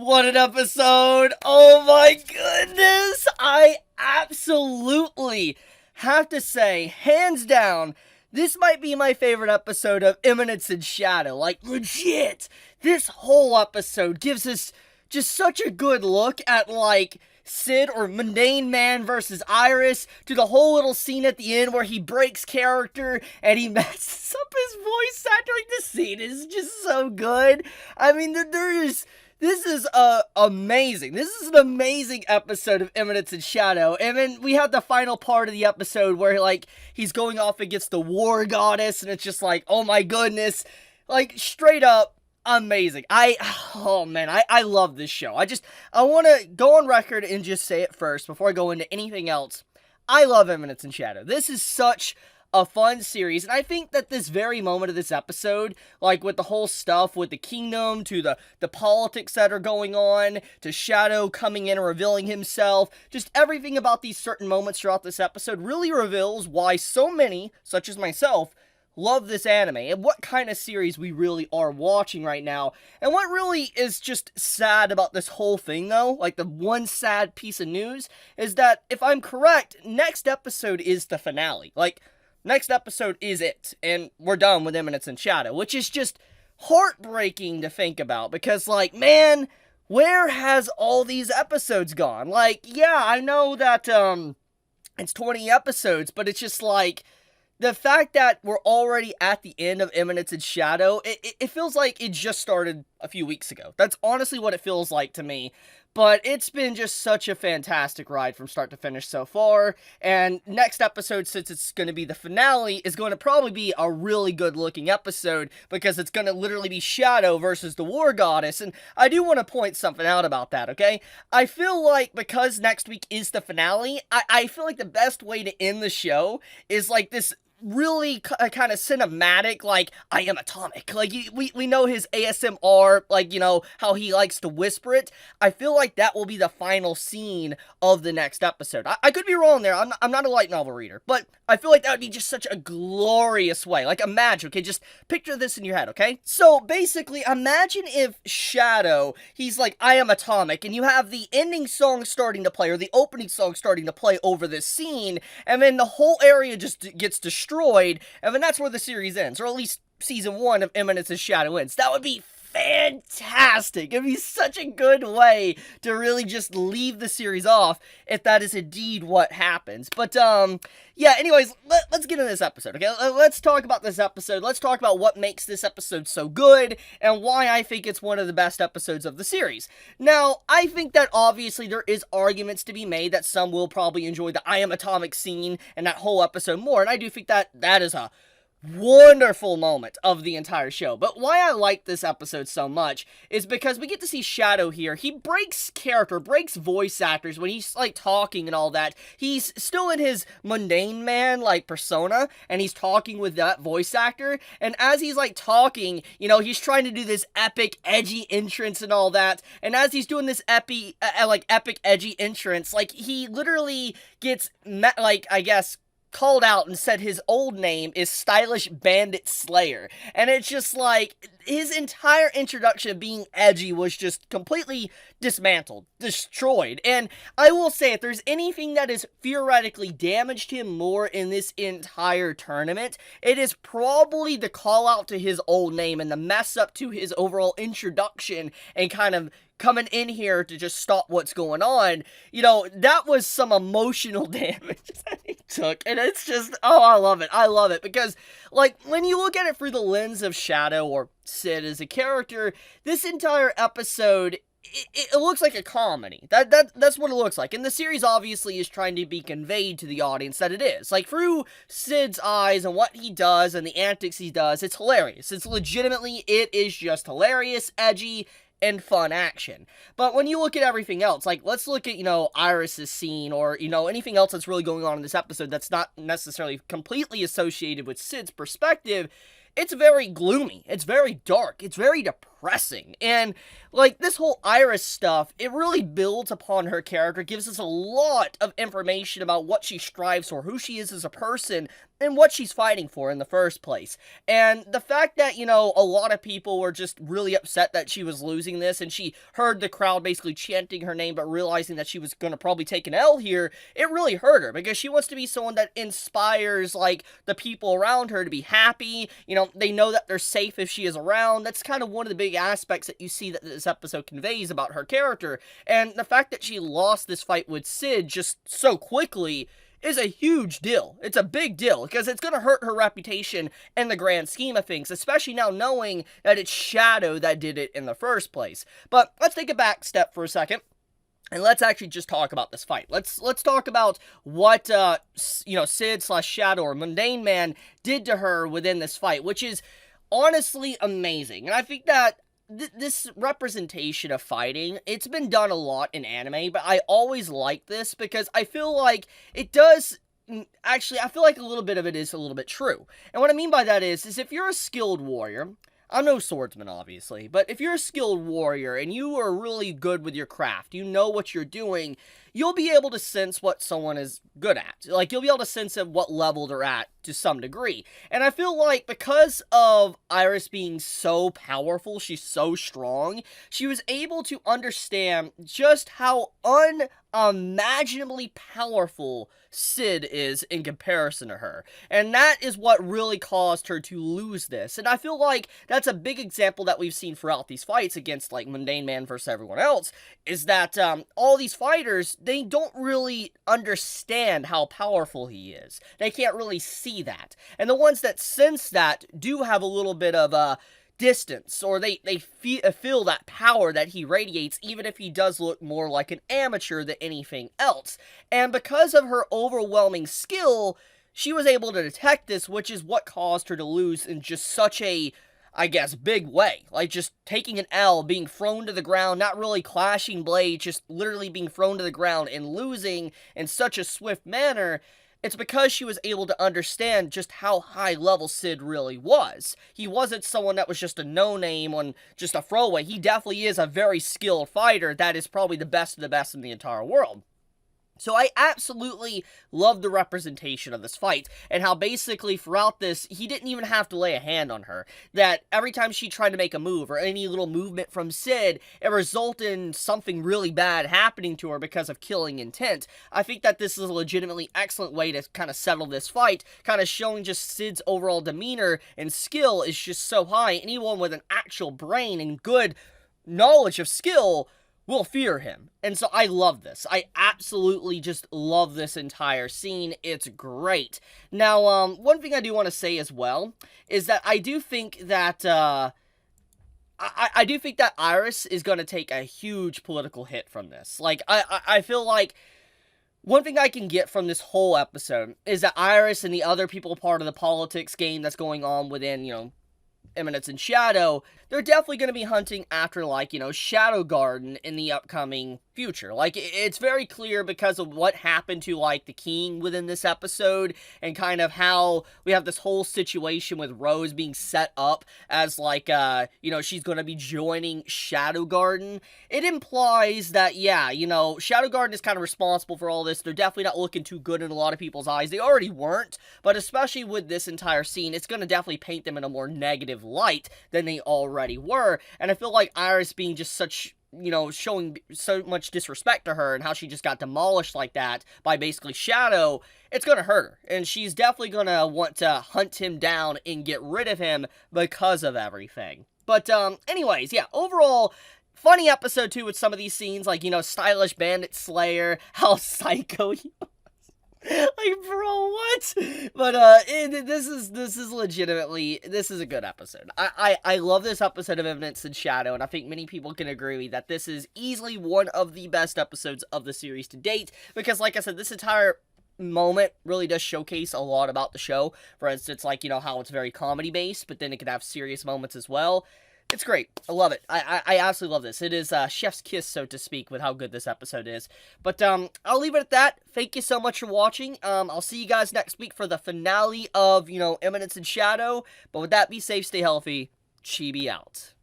What an episode! Oh my goodness! I absolutely have to say, hands down, this might be my favorite episode of Eminence and Shadow. Like, legit! This whole episode gives us just such a good look at, like, Sid or Mundane Man versus Iris, to the whole little scene at the end where he breaks character and he messes up his voice acting. The scene is just so good. I mean, this is amazing. This is an amazing episode of Eminence and Shadow. And then we have the final part of the episode where, like, he's going off against the war goddess, and it's just like, oh my goodness. Like, straight up amazing. Oh man, I love this show. I want to go on record and just say it first before I go into anything else. I love Eminence and Shadow. This is such a fun series, and I think that this very moment of this episode, like with the whole stuff with the kingdom, to the politics that are going on, to Shadow coming in and revealing himself, just everything about these certain moments throughout this episode really reveals why so many, such as myself, love this anime, and what kind of series we really are watching right now. And what really is just sad about this whole thing, though, like the one sad piece of news, is that, if I'm correct, next episode is the finale. Like, next episode is it, and we're done with Eminence and Shadow, which is just heartbreaking to think about, because, like, man, where has all these episodes gone? Like, yeah, I know that, it's 20 episodes, but it's just like, the fact that we're already at the end of Eminence and Shadow, it feels like it just started a few weeks ago. That's honestly what it feels like to me. But it's been just such a fantastic ride from start to finish so far. And next episode, since it's going to be the finale, is going to probably be a really good looking episode, because it's going to literally be Shadow versus the War Goddess. And I do want to point something out about that, okay? I feel like because next week is the finale, I feel like the best way to end the show is like this really kind of cinematic, like, I am atomic. Like, we know his ASMR, like, you know, how he likes to whisper it. I feel like that will be the final scene of the next episode. I could be wrong there. I'm not a light novel reader, but I feel like that would be just such a glorious way. Like, imagine, okay, just picture this in your head, okay? So, basically, imagine if Shadow, he's like, I am atomic, and you have the ending song starting to play, or the opening song starting to play over this scene, and then the whole area just gets destroyed, and then that's where the series ends, or at least season 1 of Eminence and Shadow ends. That would be fantastic. It'd be such a good way to really just leave the series off if that is indeed what happens. But, yeah, anyways, let's get into this episode, okay? Let's talk about this episode. Let's talk about what makes this episode so good, and why I think it's one of the best episodes of the series. Now, I think that obviously there is arguments to be made that some will probably enjoy the I Am Atomic scene and that whole episode more, and I do think that that is a wonderful moment of the entire show. But why I like this episode so much is because we get to see Shadow here. He breaks character, breaks voice actors when he's, like, talking and all that. He's still in his Mundane Man, like, persona, and he's talking with that voice actor, and as he's, like, talking, you know, he's trying to do this epic, edgy entrance and all that, and as he's doing this epic, edgy entrance, like, he literally gets, like, I guess, called out and said his old name is Stylish Bandit Slayer. And it's just like, his entire introduction of being edgy was just completely dismantled, destroyed. And I will say, if there's anything that has theoretically damaged him more in this entire tournament, it is probably the call out to his old name and the mess up to his overall introduction and kind of coming in here to just stop what's going on. You know, that was some emotional damage that he took, and it's just, oh, I love it. I love it, because, like, when you look at it through the lens of Shadow, or Sid as a character, this entire episode, it looks like a comedy. That's what it looks like. And the series obviously is trying to be conveyed to the audience that it is. Like, through Sid's eyes and what he does and the antics he does, it's hilarious. It's legitimately, it is just hilarious, edgy, and fun action. But when you look at everything else, like, let's look at, you know, Iris's scene, or, you know, anything else that's really going on in this episode that's not necessarily completely associated with Sid's perspective, it's very gloomy, it's very dark, it's very depressing. depressing. And, like, this whole Iris stuff, it really builds upon her character, gives us a lot of information about what she strives for, who she is as a person, and what she's fighting for in the first place. And the fact that, you know, a lot of people were just really upset that she was losing this, and she heard the crowd basically chanting her name, but realizing that she was going to probably take an L here, it really hurt her, because she wants to be someone that inspires, like, the people around her to be happy. You know, they know that they're safe if she is around. That's kind of one of the big aspects that you see that this episode conveys about her character. And the fact that she lost this fight with Sid just so quickly is a huge deal. It's a big deal, because it's going to hurt her reputation in the grand scheme of things, especially now knowing that it's Shadow that did it in the first place. But let's take a back step for a second, and let's actually just talk about this fight. Let's talk about what, you know, Sid/Shadow or Mundane Man did to her within this fight, which is honestly amazing. And I think that this representation of fighting, it's been done a lot in anime, but I always like this because I feel like it does, actually, I feel like a little bit of it is a little bit true. And what I mean by that is if you're a skilled warrior, I'm no swordsman, obviously, but if you're a skilled warrior and you are really good with your craft, you know what you're doing, you'll be able to sense what someone is good at. Like, you'll be able to sense at what level they're at to some degree. And I feel like because of Iris being so powerful, she's so strong, she was able to understand just how unimaginably powerful Sid is in comparison to her. And that is what really caused her to lose this. And I feel like that's a big example that we've seen throughout these fights against, like, Mundane Man versus everyone else, is that all these fighters, they don't really understand how powerful he is. They can't really see that. And the ones that sense that do have a little bit of distance, or they feel that power that he radiates, even if he does look more like an amateur than anything else. And because of her overwhelming skill, she was able to detect this, which is what caused her to lose in just such a, I guess, big way. Like, just taking an L, being thrown to the ground, not really clashing blades, just literally being thrown to the ground and losing in such a swift manner. It's because she was able to understand just how high level Sid really was. He wasn't someone that was just a no-name on just a throwaway. He definitely is a very skilled fighter that is probably the best of the best in the entire world. So I absolutely love the representation of this fight, and how basically throughout this, he didn't even have to lay a hand on her. That every time she tried to make a move, or any little movement from Sid, it resulted in something really bad happening to her because of killing intent. I think that this is a legitimately excellent way to kind of settle this fight, kind of showing just Sid's overall demeanor and skill is just so high. Anyone with an actual brain and good knowledge of skill will fear him. And so I love this. I absolutely just love this entire scene. It's great. Now, one thing I do want to say as well is that I do think that I do think that Iris is going to take a huge political hit from this. Like, I feel like one thing I can get from this whole episode is that Iris and the other people part of the politics game that's going on within, you know, Eminence and Shadow, they're definitely going to be hunting after, like, you know, Shadow Garden in the upcoming future. Like, it's very clear because of what happened to, like, the king within this episode, and kind of how we have this whole situation with Rose being set up as, like, you know, she's going to be joining Shadow Garden. It implies that, yeah, you know, Shadow Garden is kind of responsible for all this. They're definitely not looking too good in a lot of people's eyes. They already weren't, but especially with this entire scene, it's going to definitely paint them in a more negative light than they already were. And I feel like Iris being just such, you know, showing so much disrespect to her and how she just got demolished like that by basically Shadow, it's gonna hurt her. And she's definitely gonna want to hunt him down and get rid of him because of everything. But, anyways, yeah, overall, funny episode too with some of these scenes, like, you know, stylish bandit slayer, how psycho he was. Like, bro, what? But, this is legitimately, this is a good episode. I love this episode of Eminence and Shadow, and I think many people can agree with me that this is easily one of the best episodes of the series to date, because, like I said, this entire moment really does showcase a lot about the show. For instance, like, you know, how it's very comedy-based, but then it can have serious moments as well. It's great. I love it. I absolutely love this. It is chef's kiss, so to speak, with how good this episode is. But I'll leave it at that. Thank you so much for watching. I'll see you guys next week for the finale of, you know, Eminence and Shadow. But with that, be safe, stay healthy. Chibi out.